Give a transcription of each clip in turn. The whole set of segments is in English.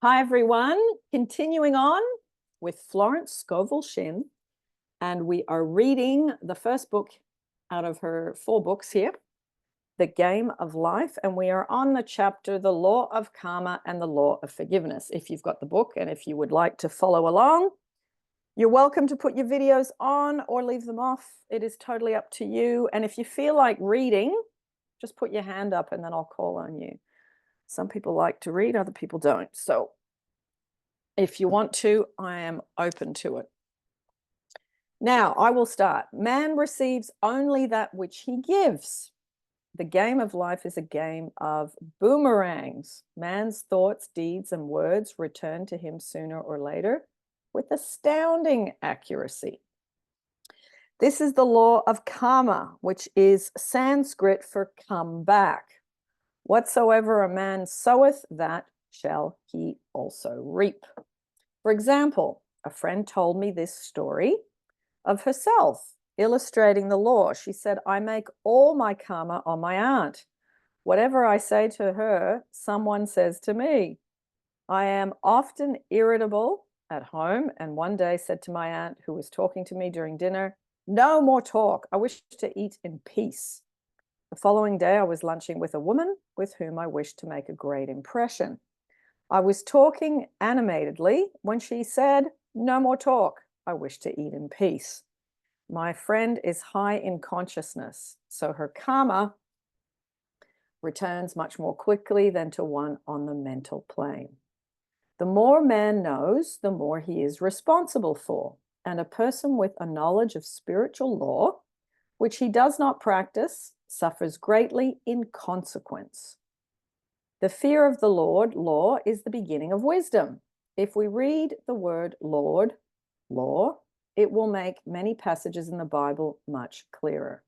Hi, everyone. Continuing on with Florence Scovel Shinn, and we are reading the first book out of her 4 books here, The Game of Life, and we are on the chapter, The Law of Karma and the Law of Forgiveness. If you've got the book and if you would like to follow along, you're welcome to put your videos on or leave them off. It is totally up to you. And if you feel like reading, just put your hand up and then I'll call on you. Some people like to read, other people don't. So if you want to, I am open to it. Now, I will start. Man receives only that which he gives. The game of life is a game of boomerangs. Man's thoughts, deeds, and words return to him sooner or later with astounding accuracy. This is the law of karma, which is Sanskrit for come back. Whatsoever a man soweth, that shall he also reap. For example, a friend told me this story of herself, illustrating the law. She said, I make all my karma on my aunt. Whatever I say to her, someone says to me. I am often irritable at home, and one day said to my aunt, who was talking to me during dinner, no more talk. I wish to eat in peace. The following day, I was lunching with a woman with whom I wished to make a great impression. I was talking animatedly when she said, no more talk. I wish to eat in peace. My friend is high in consciousness, so her karma returns much more quickly than to one on the mental plane. The more man knows, the more he is responsible for. And a person with a knowledge of spiritual law, which he does not practice, suffers greatly in consequence. The fear of the Lord, law, is the beginning of wisdom. If we read the word Lord, law, it will make many passages in the Bible much clearer.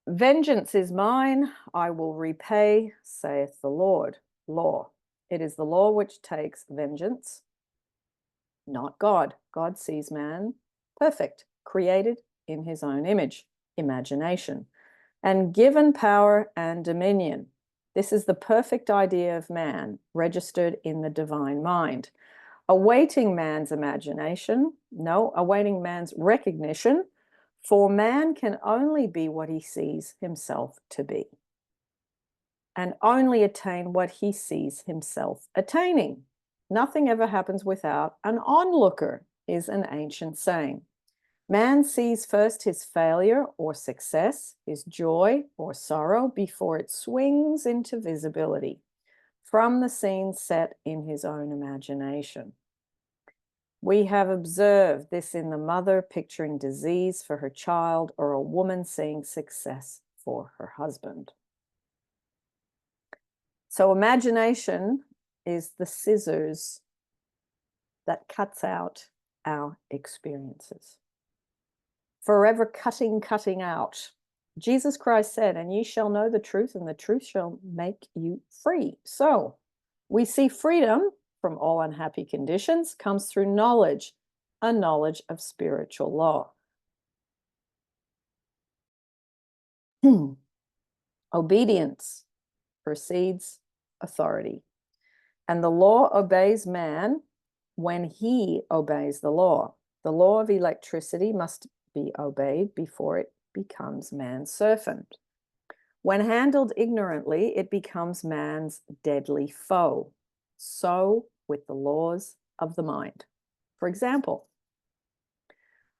Vengeance is mine, I will repay, saith the Lord. Law. It is the law which takes vengeance, not God. God sees man perfect, created in his own image, imagination, and given power and dominion. This is the perfect idea of man, registered in the divine mind. Awaiting man's imagination, no, awaiting man's recognition, for man can only be what he sees himself to be, and only attain what he sees himself attaining. Nothing ever happens without an onlooker, is an ancient saying. Man sees first his failure or success, his joy or sorrow, before it swings into visibility from the scene set in his own imagination. We have observed this in the mother picturing disease for her child, or a woman seeing success for her husband. So imagination is the scissors that cuts out our experiences. Forever cutting out. Jesus Christ said, and ye shall know the truth, and the truth shall make you free. So we see freedom from all unhappy conditions comes through knowledge, a knowledge of spiritual law. Obedience precedes authority, and the law obeys man when he obeys the law. The law of electricity must be obeyed before it becomes man's servant. When handled ignorantly, it becomes man's deadly foe. So with the laws of the mind. For example,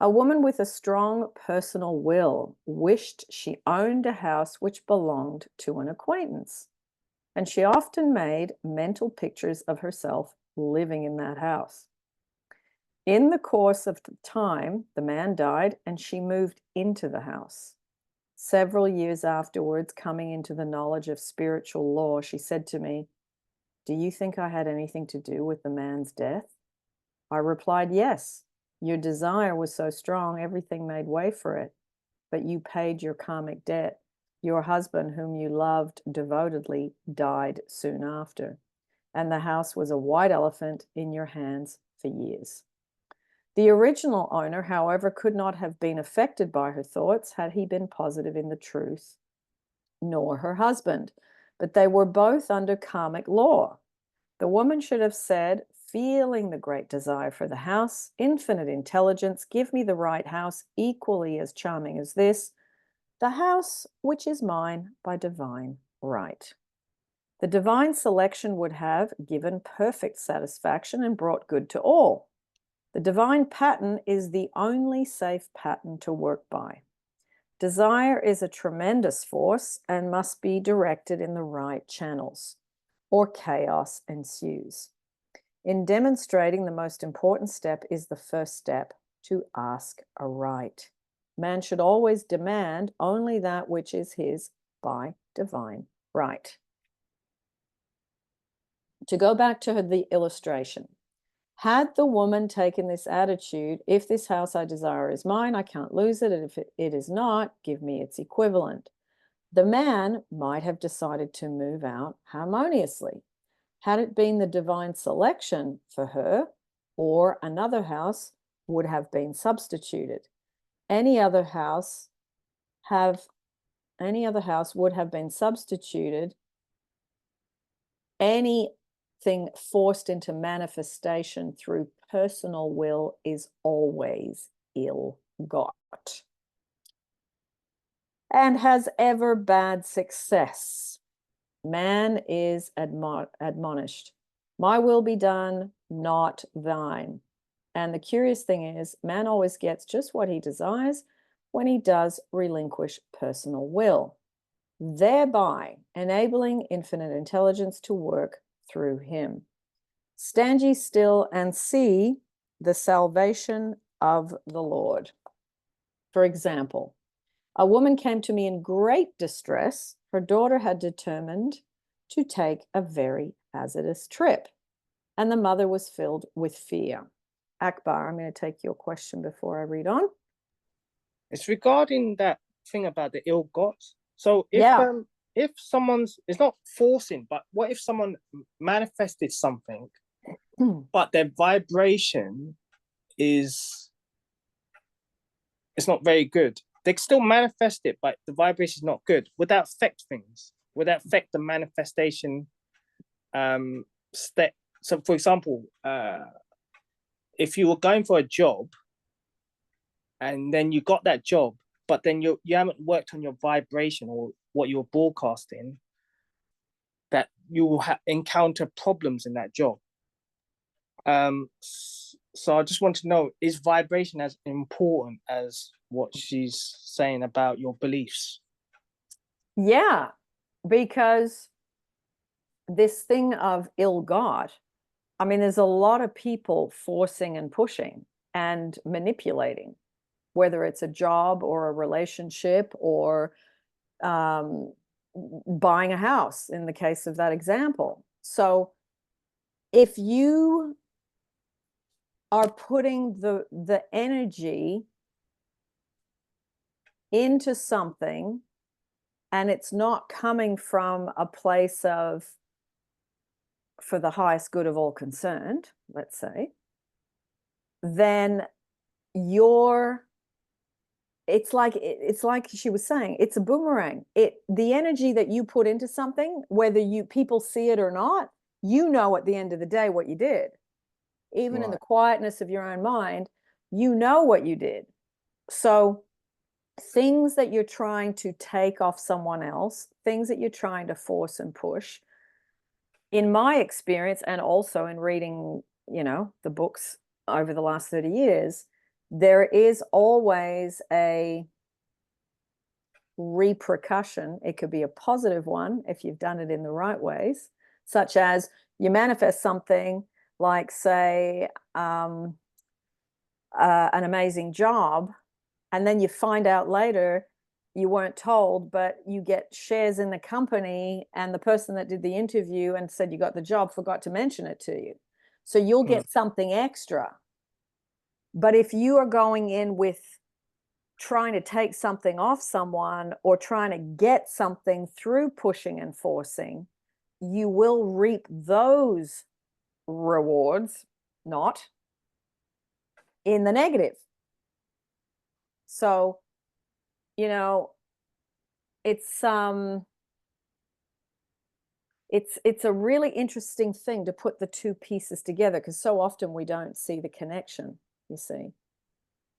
a woman with a strong personal will wished she owned a house which belonged to an acquaintance, and she often made mental pictures of herself living in that house. In the course of time, the man died and she moved into the house. Several years afterwards, coming into the knowledge of spiritual law, she said to me, do you think I had anything to do with the man's death? I replied, yes. Your desire was so strong, everything made way for it. But you paid your karmic debt. Your husband, whom you loved devotedly, died soon after. And the house was a white elephant in your hands for years. The original owner, however, could not have been affected by her thoughts had he been positive in the truth, nor her husband, but they were both under karmic law. The woman should have said, feeling the great desire for the house, infinite intelligence, give me the right house, equally as charming as this, the house which is mine by divine right. The divine selection would have given perfect satisfaction and brought good to all. The divine pattern is the only safe pattern to work by. Desire is a tremendous force and must be directed in the right channels, or chaos ensues. In demonstrating, the most important step is the first step, to ask aright. Man should always demand only that which is his by divine right. To go back to the illustration, had the woman taken this attitude, if this house I desire is mine, I can't lose it, and if it is not, give me its equivalent, the man might have decided to move out harmoniously. Had it been the divine selection for her, or another house would have been substituted. Any other house would have been substituted. Anything forced into manifestation through personal will is always ill-got and has ever bad success. Man is admonished, my will be done, not thine. And the curious thing is, man always gets just what he desires when he does relinquish personal will, thereby enabling infinite intelligence to work through him. Stand ye still and see the salvation of the Lord. For example, a woman came to me in great distress. Her daughter had determined to take a very hazardous trip, and the mother was filled with fear. Akbar, I'm going to take your question before I read on. It's regarding that thing about the ill got. So if someone's, it's not forcing, but what if someone manifested something, but their vibration is, it's not very good? They can still manifest it, but the vibration is not good. Would that affect things? Would that affect the manifestation step? So, for example, if you were going for a job and then you got that job, but then you haven't worked on your vibration or what you're broadcasting, that you will encounter problems in that job. So I just want to know, is vibration as important as what she's saying about your beliefs? Yeah, because this thing of ill-got, I mean, there's a lot of people forcing and pushing and manipulating, whether it's a job or a relationship or buying a house in the case of that example. So if you are putting the energy into something and it's not coming from a place of, for the highest good of all concerned, let's say, then it's like she was saying, it's a boomerang. The energy that you put into something, whether people see it or not, you know at the end of the day what you did. Even in the quietness of your own mind, you know what you did. So things that you're trying to take off someone else, things that you're trying to force and push, in my experience, and also in reading, the books over the last 30 years, there is always a repercussion. It could be a positive one if you've done it in the right ways, such as you manifest something like, say, an amazing job, and then you find out later you weren't told, but you get shares in the company, and the person that did the interview and said you got the job forgot to mention it to you. So you'll get something extra. But if you are going in with trying to take something off someone or trying to get something through pushing and forcing, you will reap those rewards, not in the negative. So, it's it's a really interesting thing to put the two pieces together, because so often we don't see the connection, you see.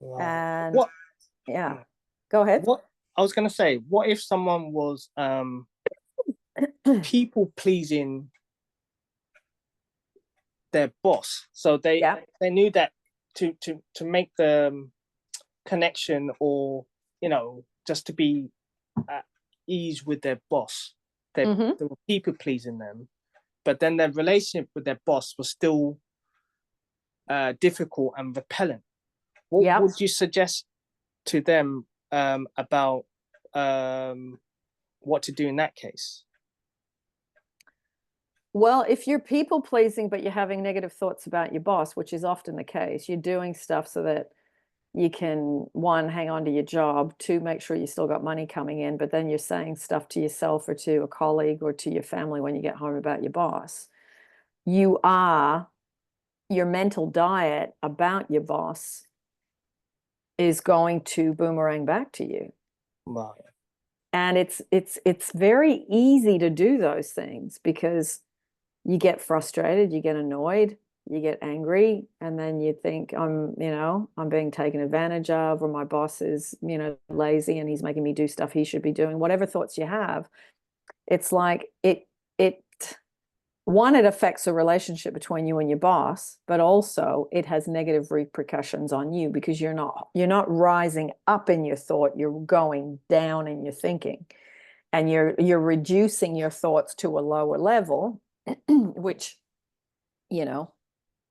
Wow. And yeah, go ahead. What I was going to say, what if someone was people pleasing their boss, so they knew that to make the connection, or just to be at ease with their boss, they were people pleasing them, but then their relationship with their boss was still difficult and repellent. What would you suggest to them about what to do in that case? Well, if you're people pleasing, but you're having negative thoughts about your boss, which is often the case, you're doing stuff so that you can, one, hang on to your job, two, make sure you still got money coming in, but then you're saying stuff to yourself or to a colleague or to your family when you get home about your boss. Your mental diet about your boss is going to boomerang back to you. Right. And it's very easy to do those things because you get frustrated, you get annoyed, you get angry, and then you think I'm being taken advantage of, or my boss is, lazy and he's making me do stuff he should be doing. Whatever thoughts you have, it's like it affects a relationship between you and your boss, but also it has negative repercussions on you because you're not rising up in your thought, you're going down in your thinking, and you're reducing your thoughts to a lower level, which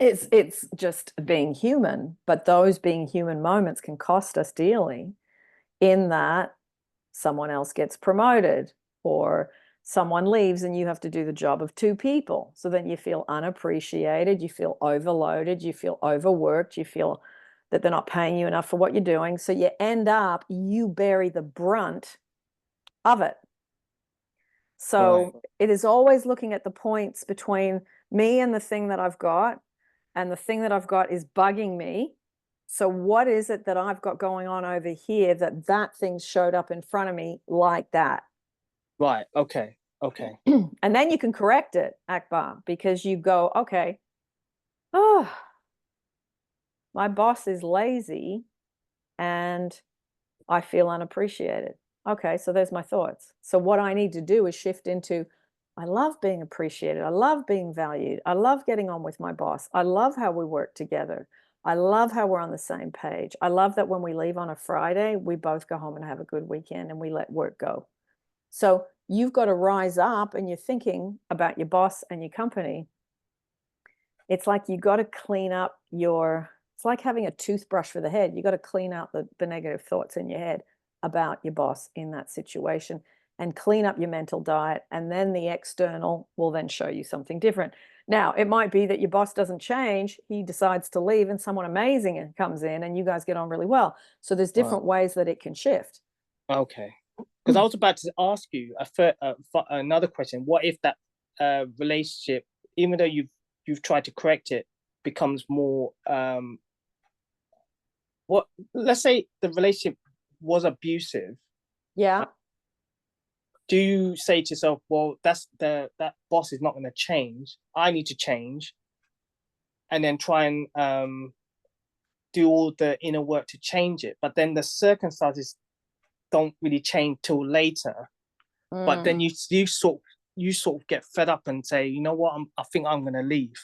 it's just being human. But those being human moments can cost us dearly, in that someone else gets promoted or someone leaves and you have to do the job of two people. So then you feel unappreciated, you feel overloaded, you feel overworked, you feel that they're not paying you enough for what you're doing. So you bury the brunt of it. So it is always looking at the points between me and the thing that I've got, and the thing that I've got is bugging me. So what is it that I've got going on over here that thing showed up in front of me like that? Right. Okay. And then you can correct it, Akbar, because you go, okay, oh, my boss is lazy and I feel unappreciated. Okay, so there's my thoughts. So what I need to do is shift into, I love being appreciated. I love being valued. I love getting on with my boss. I love how we work together. I love how we're on the same page. I love that when we leave on a Friday, we both go home and have a good weekend and we let work go. So you've got to rise up, and you're thinking about your boss and your company. It's like you got to clean up it's like having a toothbrush for the head. You got to clean out the negative thoughts in your head about your boss in that situation, and clean up your mental diet. And then the external will then show you something different. Now, it might be that your boss doesn't change. He decides to leave and someone amazing comes in and you guys get on really well. So there's different ways that it can shift. Okay. Because I was about to ask you another question. What if that relationship, even though you've tried to correct it, becomes more let's say the relationship was abusive. Yeah. Do you say to yourself, well, that boss is not going to change, I need to change, and then try and do all the inner work to change it, but then the circumstances don't really change till later, but then you sort of get fed up and say, you know what, I think I'm going to leave.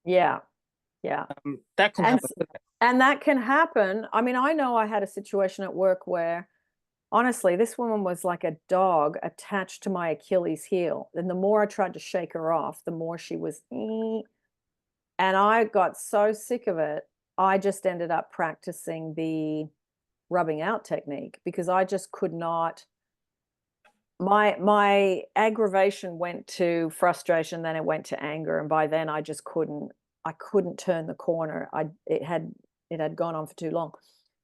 Yeah. That can happen. And that can happen. I mean, I know I had a situation at work where, honestly, this woman was like a dog attached to my Achilles heel. And the more I tried to shake her off, the more she was, and I got so sick of it, I just ended up practicing the rubbing out technique, because I just could not. My aggravation went to frustration, then it went to anger, and by then I couldn't turn the corner. It had gone on for too long.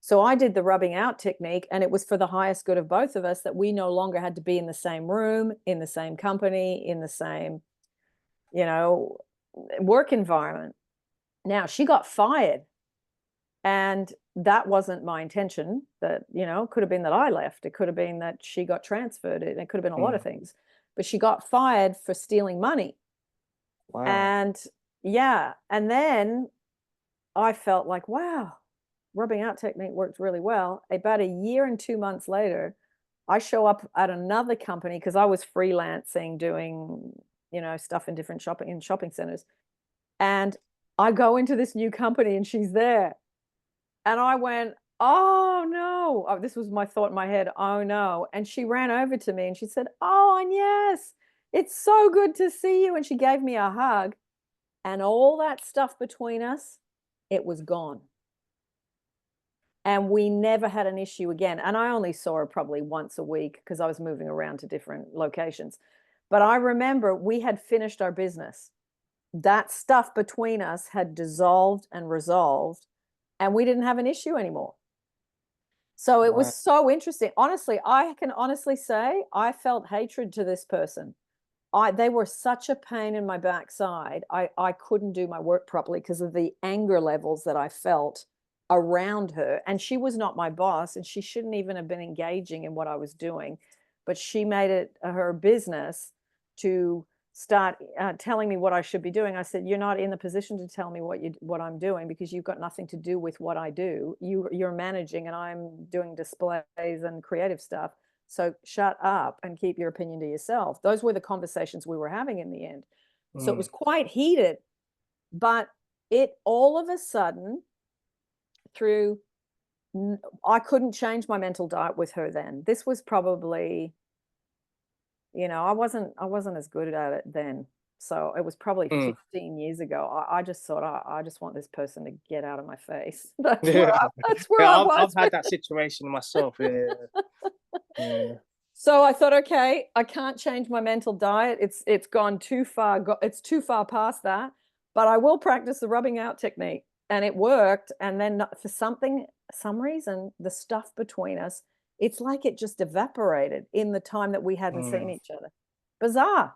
So I did the rubbing out technique, and it was for the highest good of both of us, that we no longer had to be in the same room, in the same company, in the same, work environment. Now, she got fired, and that wasn't my intention. That, could have been that I left. It could have been that she got transferred. It could have been a lot of things. but she got fired for stealing money. Wow. And yeah, and then I felt like, wow, rubbing out technique worked really well. About a year and 2 months later, I show up at another company because I was freelancing, doing, stuff in different shopping centers. And I go into this new company and she's there. And I went, oh no. Oh, this was my thought in my head. Oh no. And she ran over to me and she said, oh, and yes, it's so good to see you. And she gave me a hug. And all that stuff between us, it was gone. And we never had an issue again. And I only saw her probably once a week because I was moving around to different locations. But I remember we had finished our business. That stuff between us had dissolved and resolved, and we didn't have an issue anymore. So it was so interesting. Honestly, I can honestly say I felt hatred to this person. They were such a pain in my backside. I couldn't do my work properly because of the anger levels that I felt around her. And she was not my boss, and she shouldn't even have been engaging in what I was doing. But she made it her business to start telling me what I should be doing. I said, you're not in the position to tell me what I'm doing because you've got nothing to do with what I do. You're managing and I'm doing displays and creative stuff. So shut up and keep your opinion to yourself. Those were the conversations we were having in the end. So it was quite heated, but it all of a sudden I couldn't change my mental diet with her then. This was probably, I wasn't as good at it then. So it was probably 15 years ago. I just thought, I just want this person to get out of my face. That's where I was. I've had that situation myself. Yeah. So I thought, okay, I can't change my mental diet. It's gone too far. It's too far past that. But I will practice the rubbing out technique, and it worked. And then for some reason, the stuff between us, it's like it just evaporated in the time that we hadn't seen each other. Bizarre,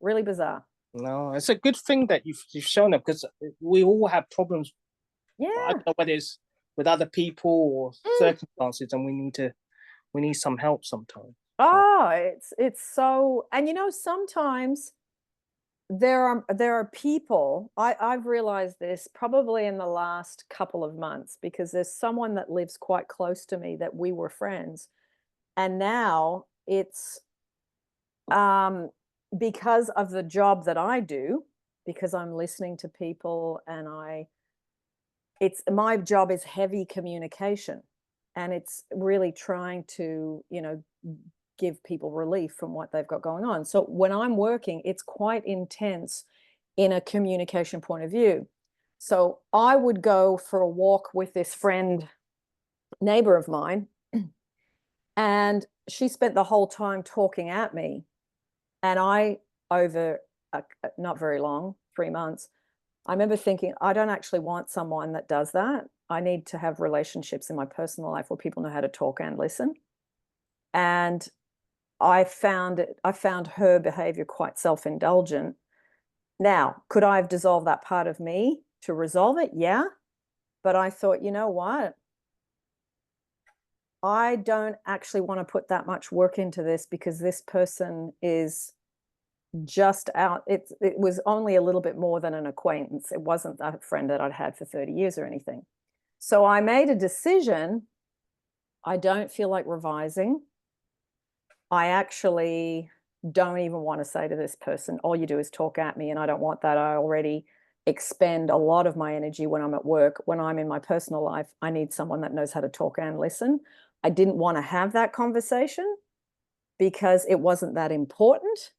really bizarre. No, it's a good thing that you've shown up because we all have problems. Yeah, I don't know whether it's with other people or circumstances, and we need some help sometimes. Oh, it's so, and sometimes there are people, I've realized this probably in the last couple of months because there's someone that lives quite close to me that we were friends, and now it's because of the job that I do, because I'm listening to people, and my job is heavy communication, and it's really trying to give people relief from what they've got going on. So when I'm working, it's quite intense in a communication point of view. So I would go for a walk with this neighbor of mine, and she spent the whole time talking at me. And over not very long, 3 months, I remember thinking, I don't actually want someone that does that. I need to have relationships in my personal life where people know how to talk and listen. And I found her behavior quite self-indulgent. Now, could I have dissolved that part of me to resolve it? Yeah. But I thought, you know what? I don't actually want to put that much work into this because this person is just out. It was only a little bit more than an acquaintance. It wasn't a friend that I'd had for 30 years or anything. So I made a decision. I don't feel like revising. I actually don't even want to say to this person, all you do is talk at me, and I don't want that. I already expend a lot of my energy when I'm at work. When I'm in my personal life, I need someone that knows how to talk and listen. I didn't want to have that conversation because it wasn't that important.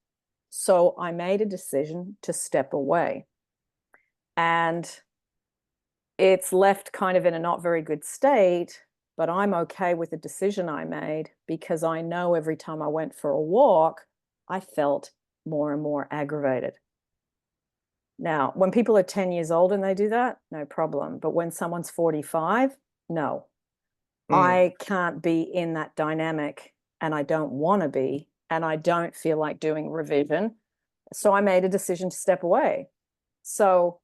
So I made a decision to step away. And it's left kind of in a not very good state, but I'm okay with the decision I made because I know every time I went for a walk, I felt more and more aggravated. Now, when people are 10 years old and they do that, no problem. But when someone's 45, no. I can't be in that dynamic, and I don't want to be, and I don't feel like doing revision. So I made a decision to step away. So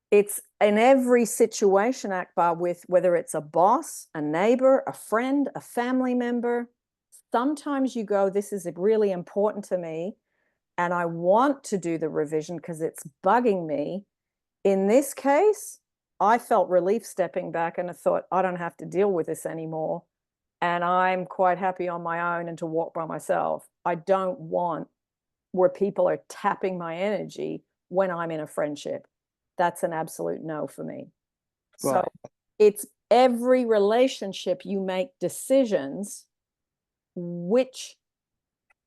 it's in every situation, Akbar, with whether it's a boss, a neighbor, a friend, a family member, sometimes you go, this is really important to me, and I want to do the revision because it's bugging me. In this case, I felt relief stepping back and I thought, I don't have to deal with this anymore. And I'm quite happy on my own and to walk by myself. I don't want where people are tapping my energy when I'm in a friendship. That's an absolute no for me. Right. So it's every relationship you make decisions, which,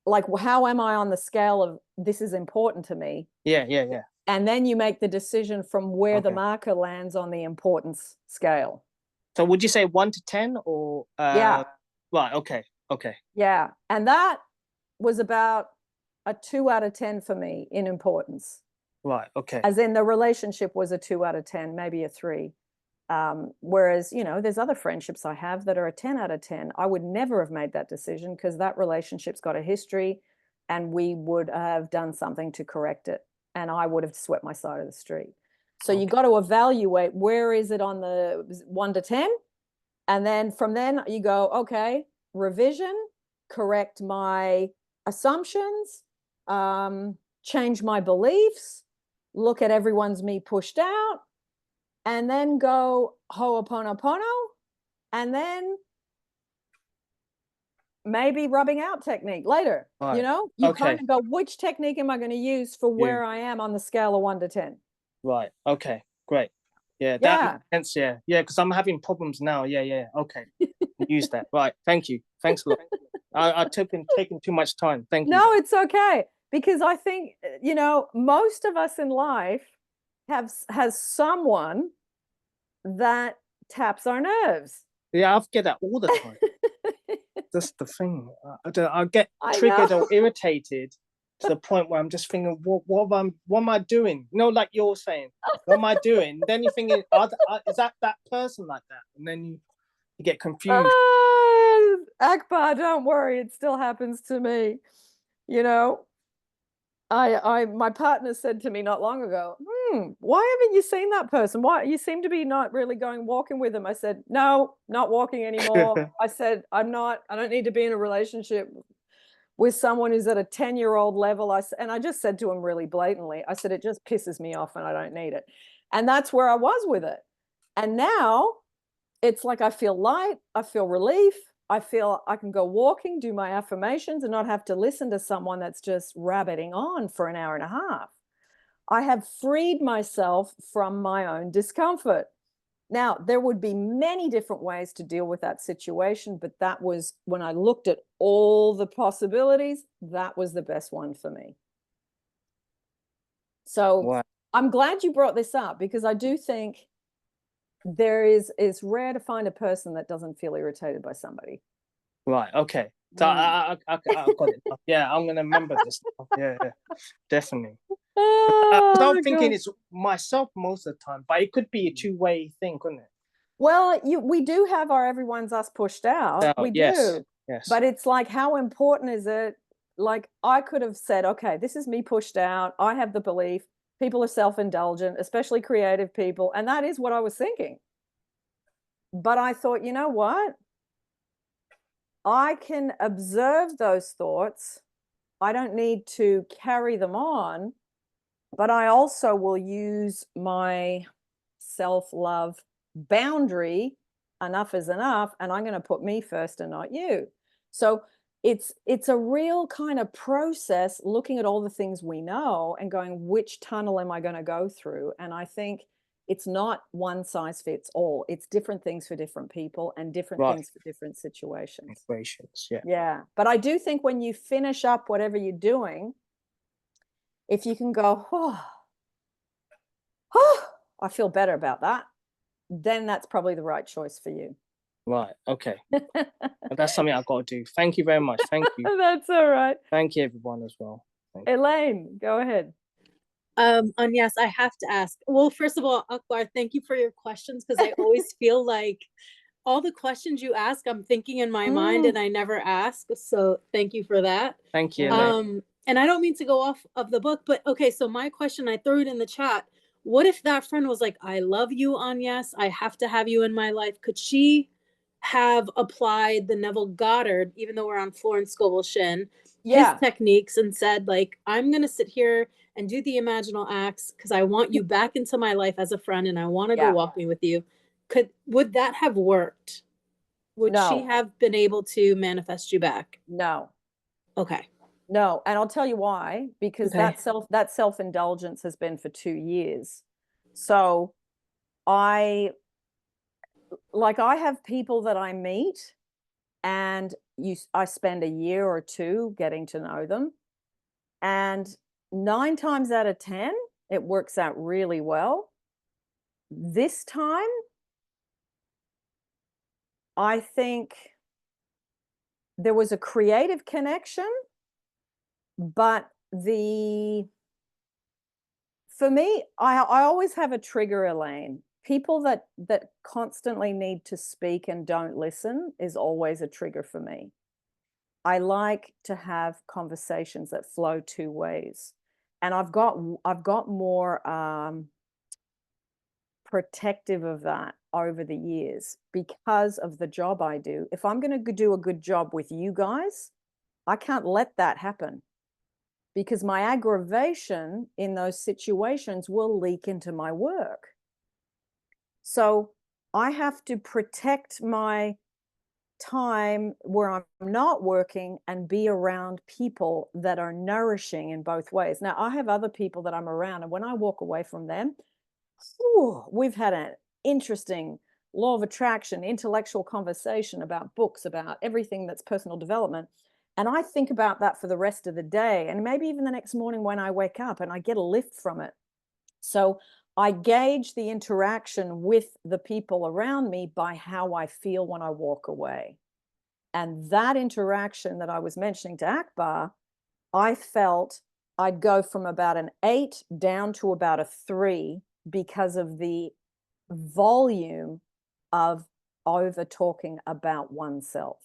like, how am I on the scale of this is important to me? Yeah. And then you make the decision from where the marker lands on the importance scale. So would you say 1 to 10 or? Yeah. Right. Okay. Yeah. And that was about a 2 out of 10 for me in importance. Right. Okay. As in the relationship was a 2 out of 10, maybe a 3. Whereas, there's other friendships I have that are a 10 out of 10. I would never have made that decision because that relationship's got a history and we would have done something to correct it. And I would have swept my side of the street. So you got to evaluate where is it on the 1 to 10. And then from then you go, okay, revision, correct my assumptions, change my beliefs, look at everyone's me pushed out, and then go ho'oponopono, and then maybe rubbing out technique later. Right. You kind of go, which technique am I going to use for where I am on the scale of 1 to 10? Right. Okay. Great. Yeah. That makes sense. Yeah. Because I'm having problems now. Yeah. Okay. Use that. Right. Thank you. Thanks a lot. I've taken too much time. Thank you. No, it's okay. Because I think, most of us in life has someone that taps our nerves. Yeah, I get that all the time. That's the thing. I get triggered or irritated to the point where I'm just thinking, what am I doing? Like you're saying, what am I doing? Then you're thinking, is that person like that? And then you get confused. Akbar, don't worry, it still happens to me. My partner said to me not long ago, why haven't you seen that person? Why you seem to be not really going walking with them? I said, no, not walking anymore. I said, I don't need to be in a relationship with someone who's at a 10-year-old level. And I just said to him really blatantly, I said, it just pisses me off and I don't need it. And that's where I was with it. And now it's like I feel light, I feel relief. I feel I can go walking, do my affirmations, and not have to listen to someone that's just rabbiting on for an hour and a half. I have freed myself from my own discomfort. Now, there would be many different ways to deal with that situation, but that was, when I looked at all the possibilities, that was the best one for me. So I'm glad you brought this up, because I do think it's rare to find a person that doesn't feel irritated by somebody. Right. Okay. So I got it. Yeah, I'm gonna remember this. Yeah, definitely. I'm thinking it's myself most of the time, but it could be a two-way thing, couldn't it? Well, we do have our everyone's us pushed out. We do. Yes. But it's like, how important is it? Like, I could have said, okay, this is me pushed out. I have the belief. People are self-indulgent, especially creative people. And that is what I was thinking. But I thought, you know what? I can observe those thoughts. I don't need to carry them on, but I also will use my self-love boundary. Enough is enough. And I'm going to put me first and not you. So it's a real kind of process, looking at all the things we know and going, which tunnel am I going to go through? And I think it's not one size fits all. It's different things for different people and different things for different situations. Yeah. But I do think when you finish up whatever you're doing, if you can go, I feel better about that, then that's probably the right choice for you. Right. Okay. That's something I've got to do. Thank you very much. Thank you. That's all right. Thank you, everyone, as well. Elaine, go ahead. Yes, I have to ask. Well, first of all, Akbar, thank you for your questions, because I always feel like all the questions you ask, I'm thinking in my mind and I never ask. So thank you for that. Thank you. And I don't mean to go off of the book, but okay, so my question, I threw it in the chat. What if that friend was like, I love you, Agnes. I have to have you in my life. Could she have applied the Neville Goddard, even though we're on Florence Scovel Shinn, his Yeah. techniques, and said, like, I'm going to sit here and do the imaginal acts because I want you back into my life as a friend and I want to go Yeah. walking with you. Would that have worked? Would she No. have been able to manifest you back? No. Okay. No. And I'll tell you why, because Okay. that self-indulgence has been for 2 years. So I have people that I meet, and I spend a year or two getting to know them, and 9 times out of 10 it works out really well. This time I think there was a creative connection, but for me, I always have a trigger, Elaine. People that constantly need to speak and don't listen is always a trigger for me. I like to have conversations that flow 2 ways. And I've got more protective of that over the years because of the job I do. If I'm going to do a good job with you guys, I can't let that happen, because my aggravation in those situations will leak into my work. So I have to protect my time where I'm not working and be around people that are nourishing in both ways. Now, I have other people that I'm around, and when I walk away from them, we've had an interesting law of attraction, intellectual conversation about books, about everything that's personal development. And I think about that for the rest of the day, and maybe even the next morning when I wake up, and I get a lift from it. So I gauge the interaction with the people around me by how I feel when I walk away. And that interaction that I was mentioning to Akbar, I felt I'd go from about an 8 down to about a 3 because of the volume of over talking about oneself.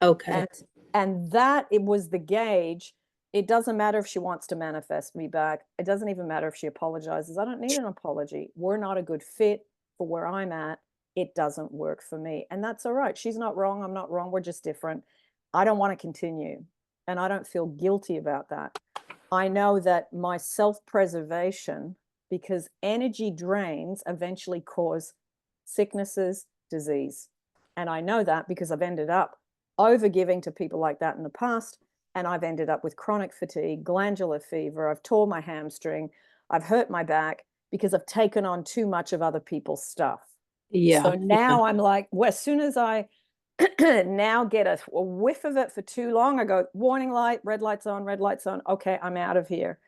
Okay. And that it was the gauge. It doesn't matter if she wants to manifest me back. It doesn't even matter if she apologizes. I don't need an apology. We're not a good fit for where I'm at. It doesn't work for me. And that's all right. She's not wrong. I'm not wrong. We're just different. I don't want to continue. And I don't feel guilty about that. I know that my self-preservation, because energy drains eventually cause sicknesses, disease. And I know that because I've ended up overgiving to people like that in the past. And I've ended up with chronic fatigue, glandular fever. I've torn my hamstring. I've hurt my back because I've taken on too much of other people's stuff. Yeah. So now I'm like, well, as soon as I now get a whiff of it for too long, I go, warning light, red light's on, red light's on. Okay, I'm out of here.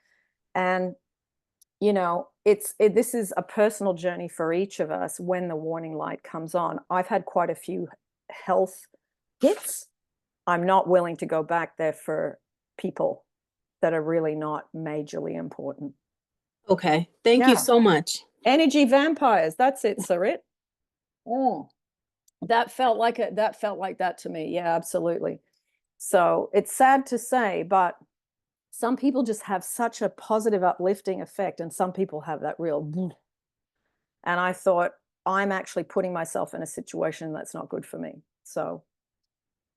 And, you know, this is a personal journey for each of us when the warning light comes on. I've had quite a few health hits. I'm not willing to go back there for people that are really not majorly important. Okay. Thank you so much. Energy vampires. That's it, Sarit. Oh, that felt like that to me. Yeah, absolutely. So it's sad to say, but some people just have such a positive, uplifting effect, and some people have that real. And I thought, I'm actually putting myself in a situation that's not good for me. So,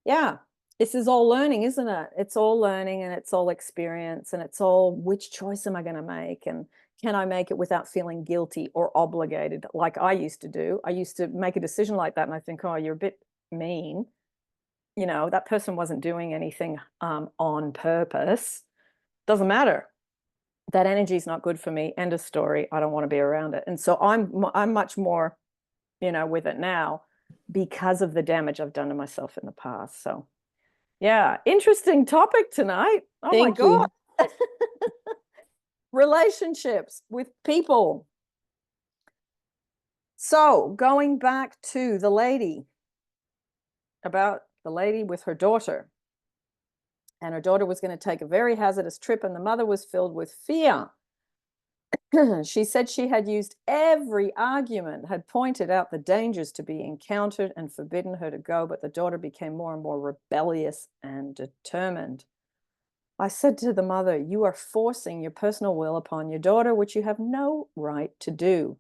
yeah, this is all learning, isn't it? It's all learning, and it's all experience, and it's all, which choice am I going to make? And can I make it without feeling guilty or obligated like I used to do? I used to make a decision like that and I think, oh, you're a bit mean. You know, that person wasn't doing anything on purpose. Doesn't matter. That energy is not good for me. End of story. I don't want to be around it. And so I'm much more, you know, with it now because of the damage I've done to myself in the past. So yeah, interesting topic tonight. Oh my God. Relationships with people. So going back to the lady, about the lady with her daughter, and her daughter was going to take a very hazardous trip, and the mother was filled with fear. She said she had used every argument, had pointed out the dangers to be encountered and forbidden her to go, but the daughter became more and more rebellious and determined. I said to the mother, you are forcing your personal will upon your daughter, which you have no right to do.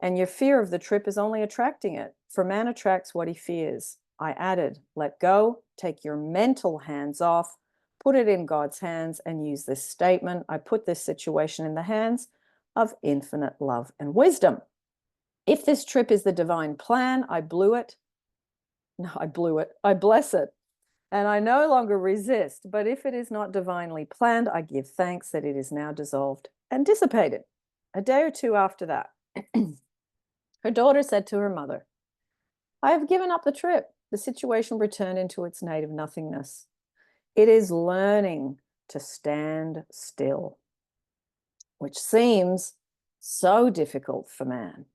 And your fear of the trip is only attracting it, for man attracts what he fears. I added, let go, take your mental hands off, put it in God's hands, and use this statement. I put this situation in the hands of infinite love and wisdom. If this trip is the divine plan, I blew it. No, I blew it. I bless it. And I no longer resist. But if it is not divinely planned, I give thanks that it is now dissolved and dissipated. A day or two after that, her daughter said to her mother, I have given up the trip. The situation returned into its native nothingness. It is learning to stand still, which seems so difficult for man.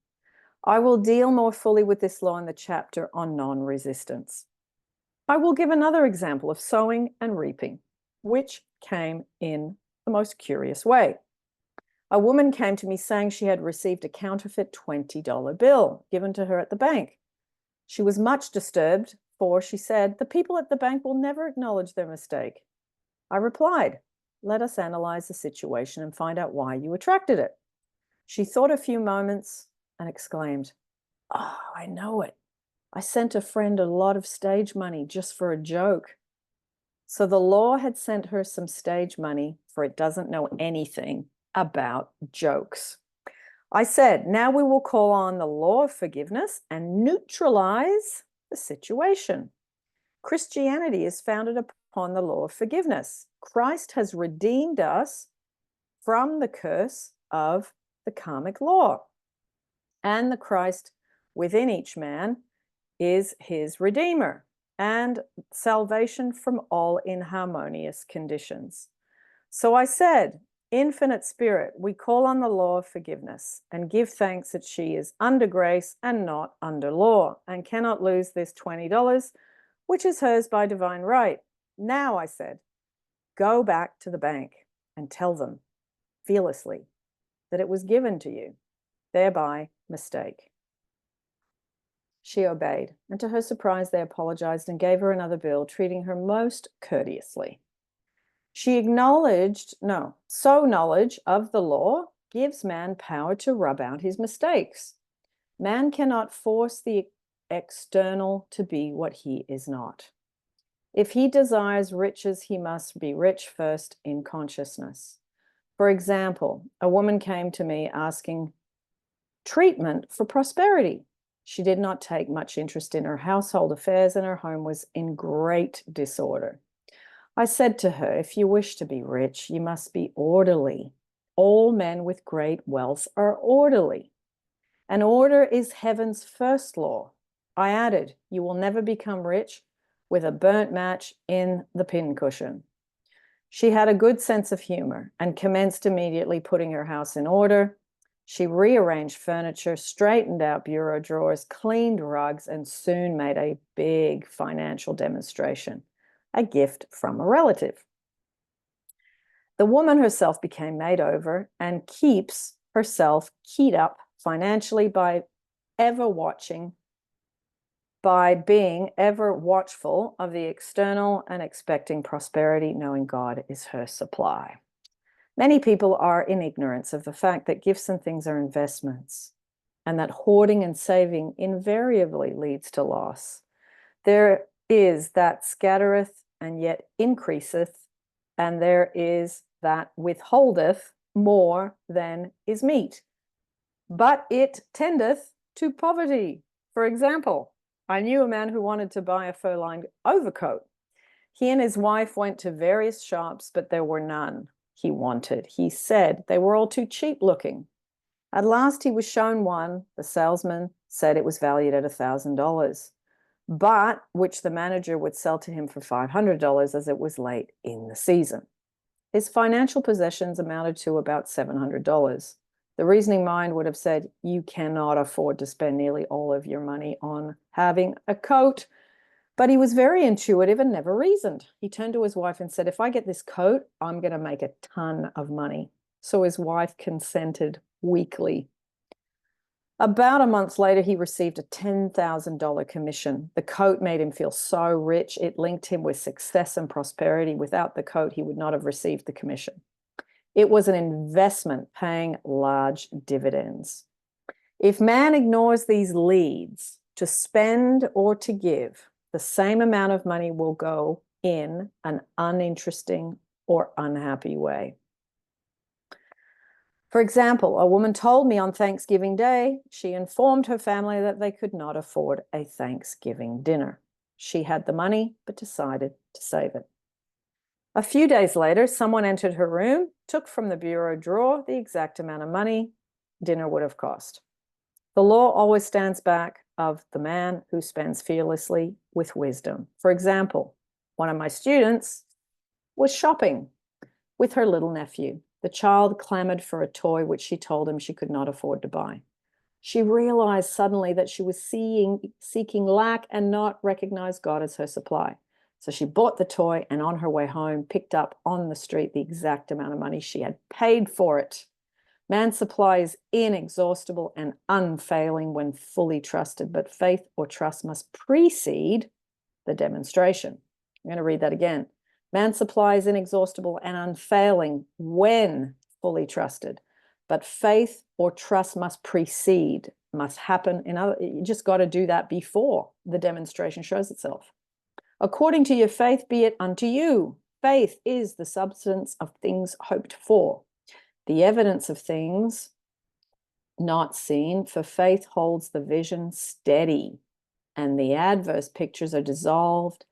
I will deal more fully with this law in the chapter on non-resistance. I will give another example of sowing and reaping, which came in the most curious way. A woman came to me saying she had received a counterfeit $20 bill given to her at the bank. She was much disturbed, for she said, the people at the bank will never acknowledge their mistake. I replied, let us analyze the situation and find out why you attracted it. She thought a few moments and exclaimed, oh, I know it. I sent a friend a lot of stage money just for a joke. So the law had sent her some stage money, for it doesn't know anything about jokes. I said, now we will call on the law of forgiveness and neutralize the situation. Christianity is founded upon the law of forgiveness. Christ has redeemed us from the curse of the karmic law. And the Christ within each man is his redeemer and salvation from all inharmonious conditions. So I said, Infinite Spirit, we call on the law of forgiveness and give thanks that she is under grace and not under law and cannot lose this $20, which is hers by divine right. Now, I said, go back to the bank and tell them fearlessly that it was given to you, thereby mistake. She obeyed, and to her surprise, they apologized and gave her another bill, treating her most courteously. She acknowledged, so knowledge of the law gives man power to rub out his mistakes. Man cannot force the external to be what he is not. If he desires riches, he must be rich first in consciousness. For example, a woman came to me asking treatment for prosperity. She did not take much interest in her household affairs, and her home was in great disorder. I said to her, if you wish to be rich, you must be orderly. All men with great wealth are orderly. And order is heaven's first law. I added, you will never become rich with a burnt match in the pincushion. She had a good sense of humor and commenced immediately putting her house in order. She rearranged furniture, straightened out bureau drawers, cleaned rugs, and soon made a big financial demonstration. A gift from a relative. The woman herself became made over and keeps herself keyed up financially by being ever watchful of the external and expecting prosperity, knowing God is her supply. Many people are in ignorance of the fact that gifts and things are investments, and that hoarding and saving invariably leads to loss. There is that scattereth and yet increaseth, and there is that withholdeth more than is meet, but it tendeth to poverty. For example, I knew a man who wanted to buy a fur-lined overcoat. He and his wife went to various shops, but there were none he wanted. He said they were all too cheap looking. At last he was shown one. The salesman said it was valued at $1,000. but which the manager would sell to him for $500 as it was late in the season. His financial possessions amounted to about $700. The reasoning mind would have said, you cannot afford to spend nearly all of your money on having a coat. But he was very intuitive and never reasoned. He turned to his wife and said, if I get this coat, I'm going to make a ton of money. So his wife consented weakly. About a month later, he received a $10,000 commission. The coat made him feel so rich, it linked him with success and prosperity. Without the coat, he would not have received the commission. It was an investment paying large dividends. If man ignores these leads to spend or to give, the same amount of money will go in an uninteresting or unhappy way. For example, a woman told me on Thanksgiving Day, she informed her family that they could not afford a Thanksgiving dinner. She had the money, but decided to save it. A few days later, someone entered her room, took from the bureau drawer the exact amount of money dinner would have cost. The law always stands back of the man who spends fearlessly with wisdom. For example, one of my students was shopping with her little nephew. The child clamored for a toy which she told him she could not afford to buy. She realized suddenly that she was seeking lack and not recognize God as her supply. So she bought the toy and on her way home picked up on the street the exact amount of money she had paid for it. Man's supply is inexhaustible and unfailing when fully trusted, but faith or trust must precede the demonstration. I'm going to read that again. Man's supply is inexhaustible and unfailing when fully trusted, but faith or trust must precede, must happen. You just got to do that before the demonstration shows itself. According to your faith, be it unto you. Faith is the substance of things hoped for, the evidence of things not seen, for faith holds the vision steady, and the adverse pictures are dissolved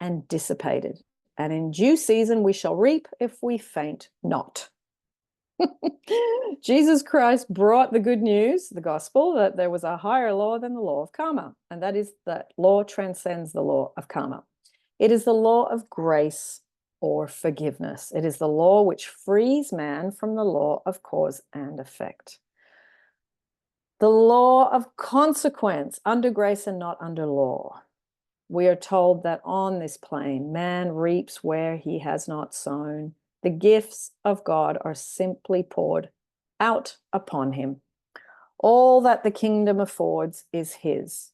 and dissipated. And in due season we shall reap if we faint not. Jesus Christ brought the good news, the gospel, that there was a higher law than the law of karma, and that is that law transcends the law of karma. It is the law of grace or forgiveness. It is the law which frees man from the law of cause and effect. The law of consequence, under grace and not under law. We are told that on this plane, man reaps where he has not sown. The gifts of God are simply poured out upon him. All that the kingdom affords is his.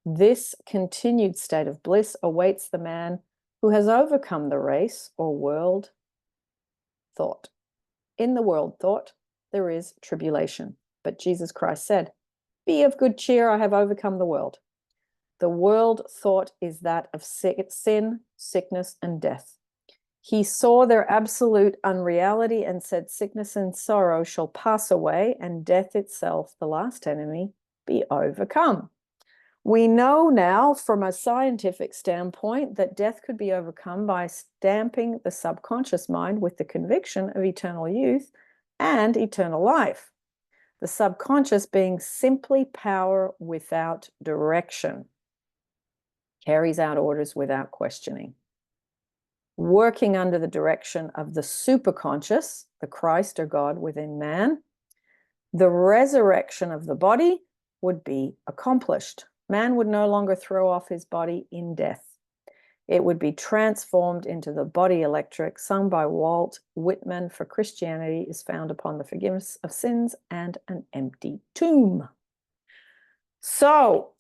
This continued state of bliss awaits the man who has overcome the race or world thought. In the world thought, there is tribulation. But Jesus Christ said, "Be of good cheer, I have overcome the world." The world thought is that of sin, sickness, and death. He saw their absolute unreality and said, sickness and sorrow shall pass away, and death itself, the last enemy, be overcome. We know now from a scientific standpoint that death could be overcome by stamping the subconscious mind with the conviction of eternal youth and eternal life. The subconscious being simply power without direction, carries out orders without questioning. Working under the direction of the superconscious, the Christ or God within man, the resurrection of the body would be accomplished. Man would no longer throw off his body in death. It would be transformed into the body electric, sung by Walt Whitman, for Christianity is found upon the forgiveness of sins and an empty tomb. So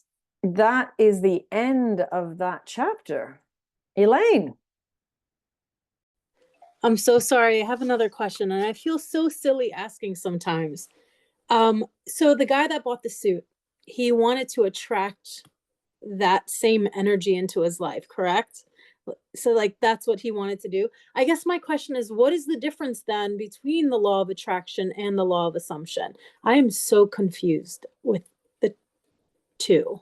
that is the end of that chapter. Elaine. I'm so sorry. I have another question, and I feel so silly asking sometimes. So the guy that bought the suit, he wanted to attract that same energy into his life, correct? So like that's what he wanted to do. I guess my question is, what is the difference then between the law of attraction and the law of assumption? I am so confused with the two.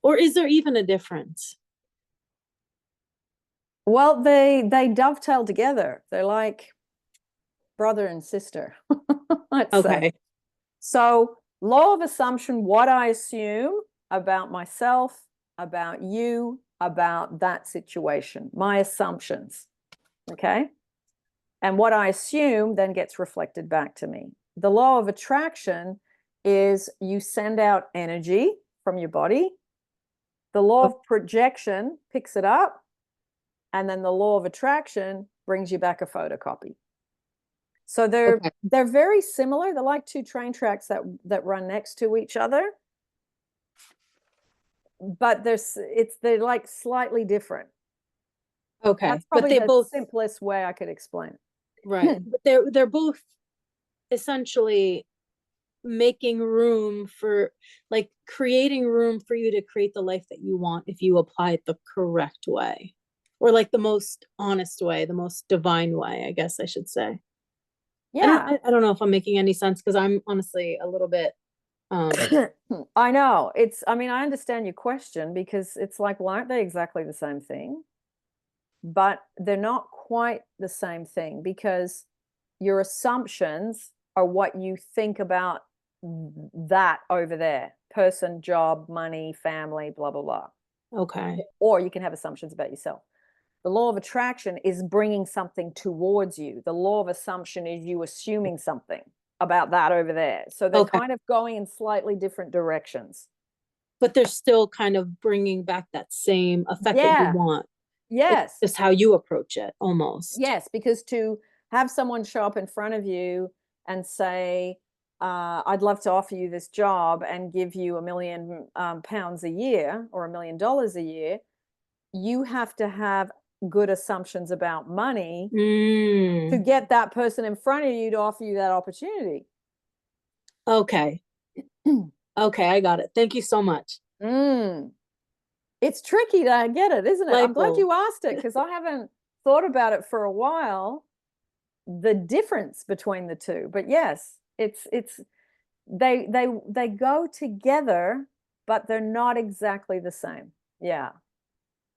Or is there even a difference? Well, they dovetail together. They're like brother and sister. Let's say. So law of assumption, what I assume about myself, about you, about that situation, my assumptions, okay? And what I assume then gets reflected back to me. The law of attraction is you send out energy from your body. The law of projection picks it up. And then the law of attraction brings you back a photocopy. So they're very similar. They're like two train tracks that run next to each other. But they're like slightly different. Okay. That's probably but they the both simplest way I could explain it. Right. But they're both essentially making room for, like, creating room for you to create the life that you want if you apply it the correct way, or like the most honest way, the most divine way, I guess I should say. Yeah. I don't know if I'm making any sense, because I'm honestly a little bit I know. I mean, I understand your question, because it's like, well, aren't they exactly the same thing? But they're not quite the same thing, because your assumptions are what you think about that over there: person, job, money, family, blah, blah, blah. okay. Or you can have assumptions about yourself. The law of attraction is bringing something towards you. The law of assumption is you assuming something about that over there. So they're Okay. kind of going in slightly different directions. But they're still kind of bringing back that same effect that you want. Yes. It's just how you approach it, almost. Yes, because to have someone show up in front of you and say, I'd love to offer you this job and give you £1 million a year, or $1 million a year, you have to have good assumptions about money to get that person in front of you to offer you that opportunity. Okay. Okay, I got it. Thank you so much. It's tricky to get it, isn't it? I'm glad Playful. you asked it, because I haven't thought about it for a while, the difference between the two. But yes, they go together, but they're not exactly the same. Yeah.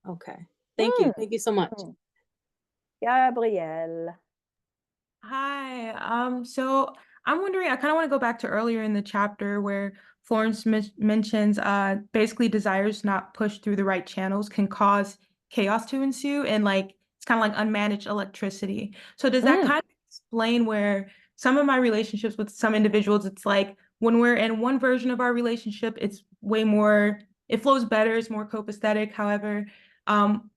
Okay. Thank you. Thank you so much. Gabrielle. Hi. So I'm wondering, I kind of want to go back to earlier in the chapter where Florence mentions basically desires not pushed through the right channels can cause chaos to ensue, and like it's kind of like unmanaged electricity. So does that kind of explain where some of my relationships with some individuals, it's like when we're in one version of our relationship, it's way more, it flows better, it's more copacetic. However,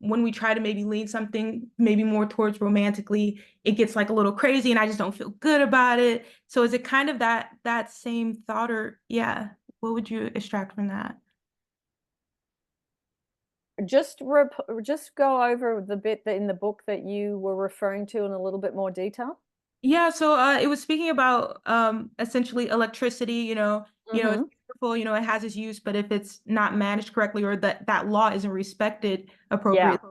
when we try to maybe lean something maybe more towards romantically, it gets like a little crazy and I just don't feel good about it. So is it kind of that same thought, or what would you extract from that? Just go over the bit that in the book that you were referring to in a little bit more detail. Yeah, so it was speaking about essentially electricity, it's beautiful, it has its use, but if it's not managed correctly, or that law isn't respected appropriately,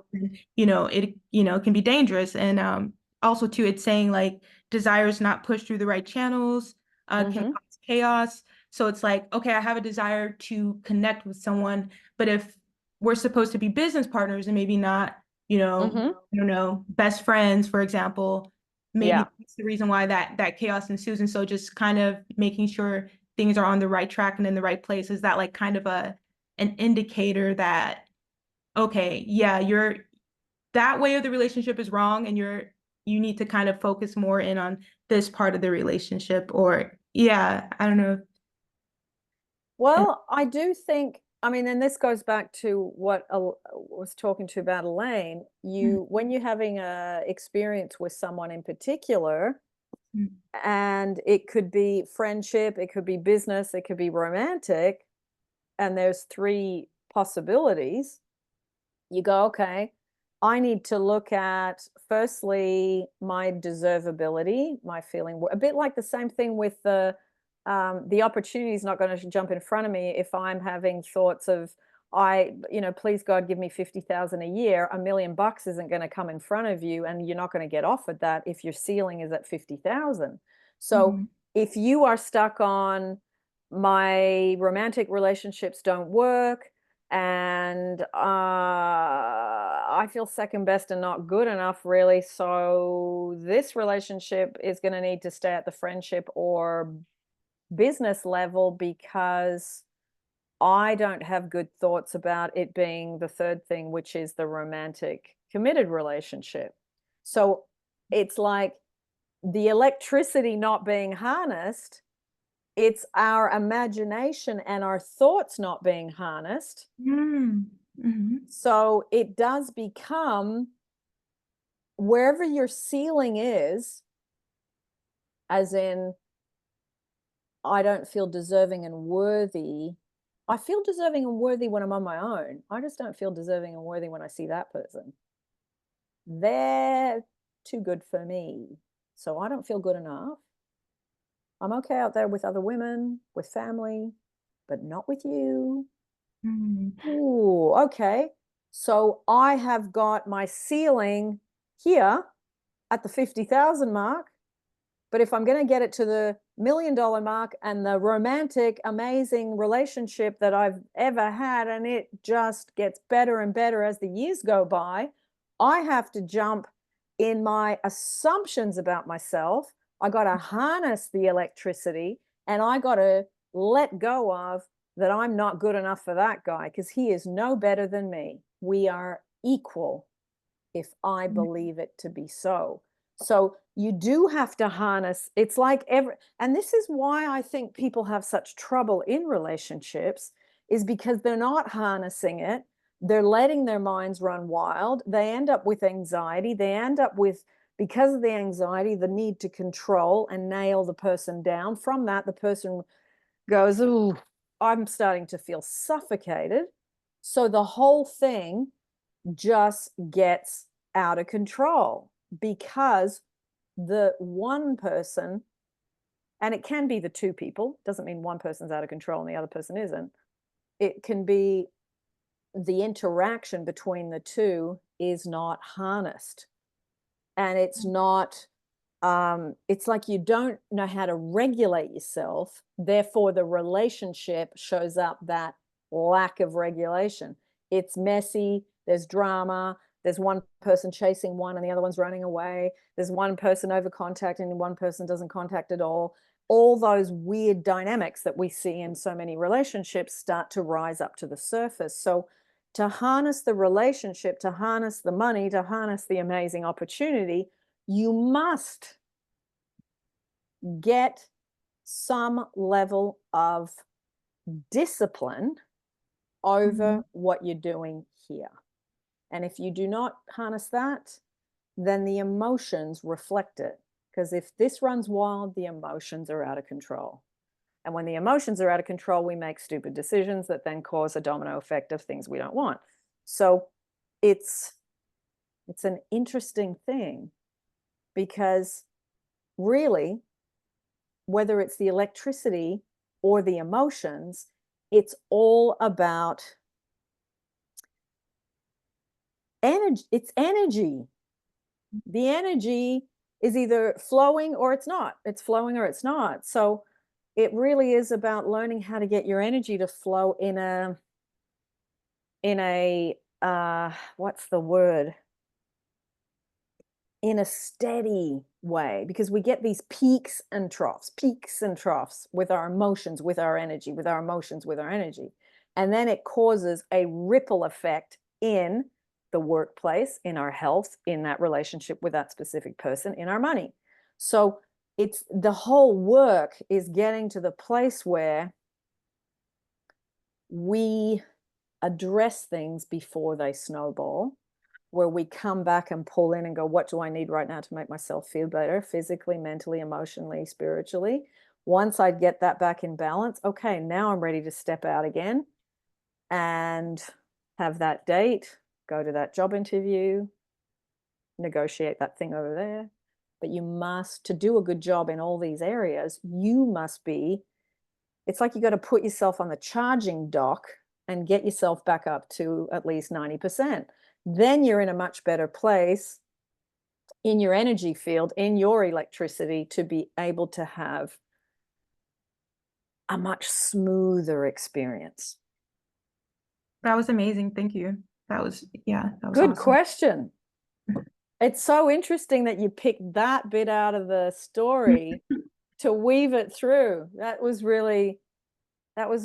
it can be dangerous. And also too, it's saying like desires not pushed through the right channels can cause chaos. So it's like, okay, I have a desire to connect with someone, but if we're supposed to be business partners and maybe not, I don't know, best friends, for example, maybe that's the reason why that chaos ensues. And so just kind of making sure things are on the right track and in the right place, is that like kind of an indicator that, okay, you're, that way of the relationship is wrong, and you need to kind of focus more in on this part of the relationship, or I don't know. Well, I do think, I mean, and this goes back to what I was talking to about Elaine. When you're having a experience with someone in particular, and it could be friendship, it could be business, it could be romantic, and there's 3 possibilities, you go, okay, I need to look at, firstly, my deservability, my feeling, a bit like the same thing with the opportunity is not going to jump in front of me if I'm having thoughts of, please God, give me 50,000 a year. $1 million isn't going to come in front of you, and you're not going to get offered that if your ceiling is at 50,000. So if you are stuck on, my romantic relationships don't work, and I feel second best and not good enough, really, so this relationship is going to need to stay at the friendship or business level, because I don't have good thoughts about it being the third thing, which is the romantic committed relationship. So it's like the electricity not being harnessed, it's our imagination and our thoughts not being harnessed. So it does become, wherever your ceiling is, as in, I don't feel deserving and worthy. I feel deserving and worthy when I'm on my own. I just don't feel deserving and worthy when I see that person. They're too good for me, so I don't feel good enough. I'm okay out there with other women, with family, but not with you. Ooh, okay. So I have got my ceiling here at the 50,000 mark. But if I'm going to get it to the $1 million mark and the romantic, amazing relationship that I've ever had, and it just gets better and better as the years go by, I have to jump in my assumptions about myself. I got to harness the electricity, and I got to let go of that I'm not good enough for that guy because he is no better than me. We are equal if I believe it to be so. So you do have to harness. It's like and this is why I think people have such trouble in relationships, is because they're not harnessing it. They're letting their minds run wild. They end up with anxiety. They end up with, because of the anxiety, the need to control and nail the person down. From that, the person goes, "Ooh, I'm starting to feel suffocated." So the whole thing just gets out of control because the one person, and it can be the two people, doesn't mean one person's out of control and the other person isn't. It can be the interaction between the two is not harnessed. And it's not, it's like you don't know how to regulate yourself. Therefore, the relationship shows up that lack of regulation. It's messy. There's drama. There's one person chasing one and the other one's running away. There's one person over contacting and one person doesn't contact at all. All those weird dynamics that we see in so many relationships start to rise up to the surface. So to harness the relationship, to harness the money, to harness the amazing opportunity, you must get some level of discipline over what you're doing here. And if you do not harness that, then the emotions reflect it. Because if this runs wild, the emotions are out of control. And when the emotions are out of control, we make stupid decisions that then cause a domino effect of things we don't want. So it's an interesting thing, because really, whether it's the electricity or the emotions, it's all about energy. It's energy. The energy is either flowing or it's not. It's flowing or it's not. So it really is about learning how to get your energy to flow in a what's the word? In a steady way, because we get these peaks and troughs with our emotions, with our energy, with our emotions, with our energy. And then it causes a ripple effect in the workplace, in our health, in that relationship with that specific person, in our money. So it's the whole work is getting to the place where we address things before they snowball, where we come back and pull in and go, what do I need right now to make myself feel better, physically, mentally, emotionally, spiritually? Once I get that back in balance, okay, now I'm ready to step out again and have that date, go to that job interview, negotiate that thing over there. But you must, to do a good job in all these areas, you must be, it's like you got to put yourself on the charging dock and get yourself back up to at least 90%. Then you're in a much better place in your energy field, in your electricity, to be able to have a much smoother experience. That was amazing. Thank you. That was good awesome. Question. It's so interesting that you picked that bit out of the story to weave it through. That was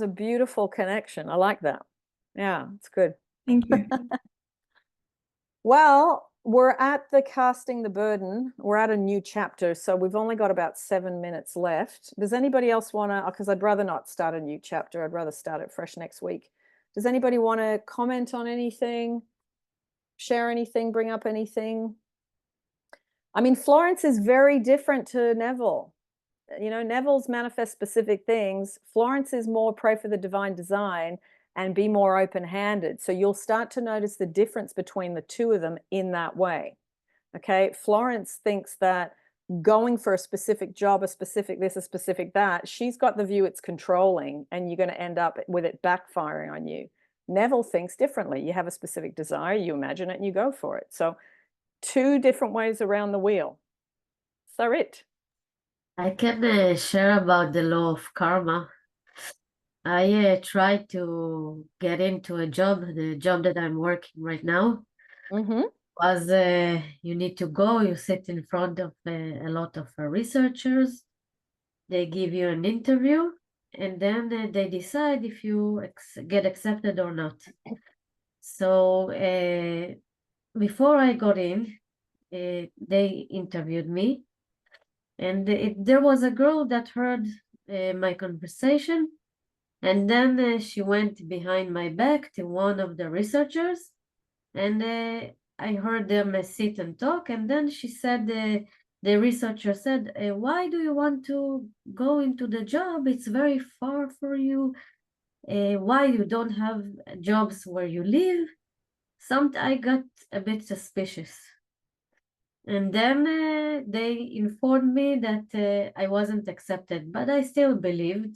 a beautiful connection. I like that. Yeah, it's good. Thank you. Well, we're at the casting the burden. We're at a new chapter, so we've only got about 7 minutes left. Does anybody else want to, because I'd rather not start a new chapter. I'd rather start it fresh next week. Does anybody want to comment on anything, share anything, bring up anything? I mean, Florence is very different to Neville. You know, Neville's manifest specific things. Florence is more pray for the divine design and be more open-handed. So you'll start to notice the difference between the two of them in that way. Okay, Florence thinks that going for a specific job, a specific this, a specific that. She's got the view it's controlling, and you're going to end up with it backfiring on you. Neville thinks differently. You have a specific desire, you imagine it, and you go for it. So 2 different ways around the wheel. Sarit. I can share about the law of karma. I tried to get into a job, the job that I'm working right now. Was you need to go, you sit in front of a lot of researchers. They give you an interview, and then they decide if you get accepted or not. So before I got in, they interviewed me, and there was a girl that heard my conversation, and then she went behind my back to one of the researchers, and I heard them sit and talk, and then she said, the researcher said, why do you want to go into the job? It's very far for you. Why you don't have jobs where you live? I got a bit suspicious. And then they informed me that I wasn't accepted, but I still believed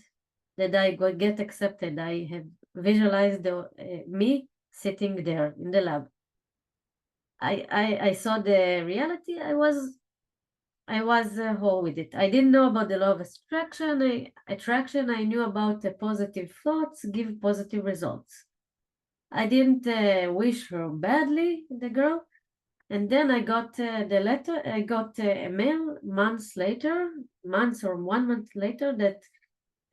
that I would get accepted. I have visualized me sitting there in the lab. I saw the reality. I was whole with it. I didn't know about the law of attraction. I knew about the positive thoughts give positive results. I didn't wish her badly, the girl. And then I got the letter. I got a mail months or 1 month later, that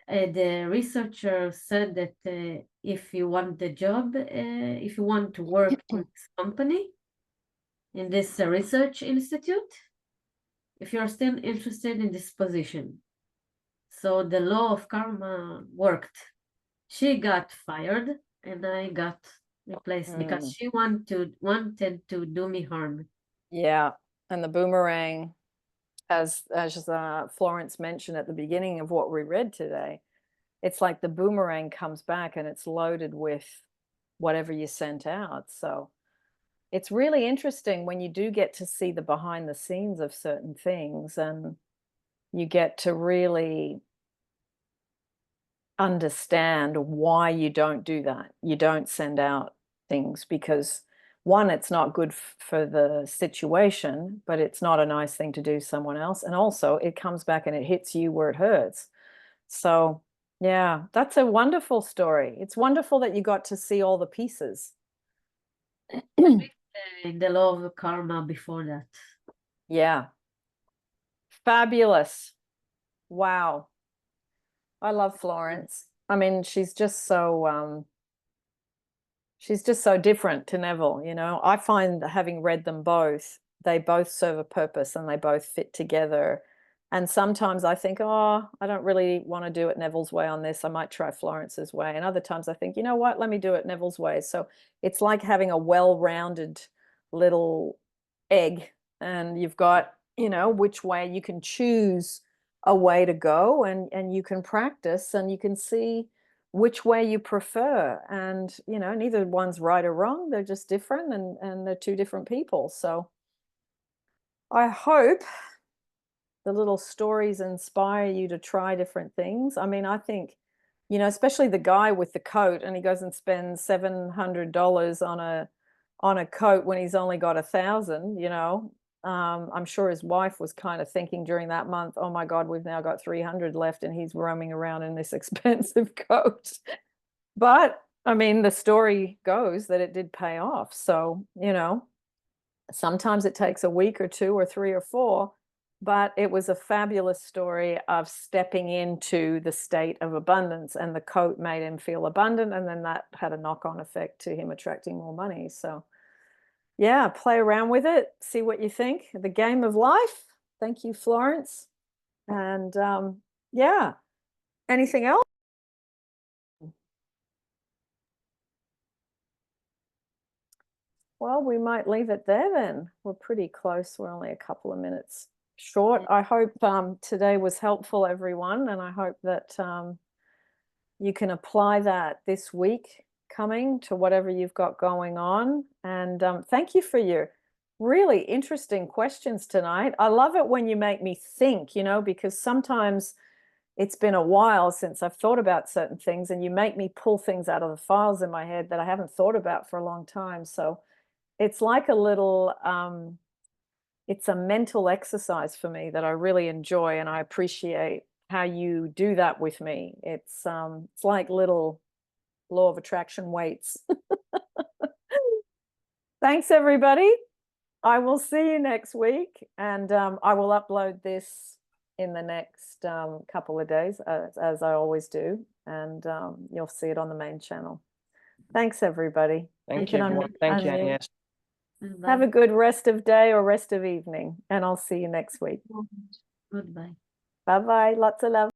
the researcher said that if you want the job, if you want to work in this company, in this research institute, if you're still interested in this position. So the law of karma worked. She got fired, and I got replaced because she wanted to do me harm. Yeah, and the boomerang, as Florence mentioned at the beginning of what we read today, it's like the boomerang comes back and it's loaded with whatever you sent out. So it's really interesting when you do get to see the behind the scenes of certain things, and you get to really understand why you don't do that. You don't send out things because, one, it's not good for the situation, but it's not a nice thing to do to someone else. And also it comes back and it hits you where it hurts. So yeah, that's a wonderful story. It's wonderful that you got to see all the pieces. In the law of karma before that. Yeah. Fabulous. Wow. I love Florence. I mean, she's just so different to Neville, you know. I find, having read them both, they both serve a purpose and they both fit together. And sometimes I think, oh, I don't really want to do it Neville's way on this. I might try Florence's way. And other times I think, you know what, let me do it Neville's way. So it's like having a well-rounded little egg, and you've got, you know, which way you can choose a way to go, and you can practice and you can see which way you prefer. And, you know, neither one's right or wrong. They're just different, and they're 2 different people. So I hope the little stories inspire you to try different things. I mean, I think, you know, especially the guy with the coat, and he goes and spends $700 on a coat when he's only got 1,000, you know. I'm sure his wife was kind of thinking during that month, oh my God, we've now got 300 left and he's roaming around in this expensive coat. But I mean, the story goes that it did pay off. So, you know, sometimes it takes a week or 2 or 3 or 4, but it was a fabulous story of stepping into the state of abundance, and the coat made him feel abundant. And then that had a knock-on effect to him attracting more money. So yeah, play around with it, see what you think. The game of life. Thank you, Florence. And yeah, anything else? Well, we might leave it there then. We're pretty close. We're only a couple of minutes short. I hope today was helpful, everyone, and I hope that you can apply that this week coming to whatever you've got going on. And thank you for your really interesting questions tonight. I love it when you make me think, you know, because sometimes it's been a while since I've thought about certain things, and you make me pull things out of the files in my head that I haven't thought about for a long time. So it's like a little, it's a mental exercise for me that I really enjoy, and I appreciate how you do that with me. It's like little law of attraction weights. Thanks, everybody. I will see you next week, and I will upload this in the next couple of days, as I always do, and you'll see it on the main channel. Thanks, everybody. Thank you, everyone. Thank you, Agnes. Have a good rest of day or rest of evening, and I'll see you next week. Goodbye. Bye-bye. Lots of love.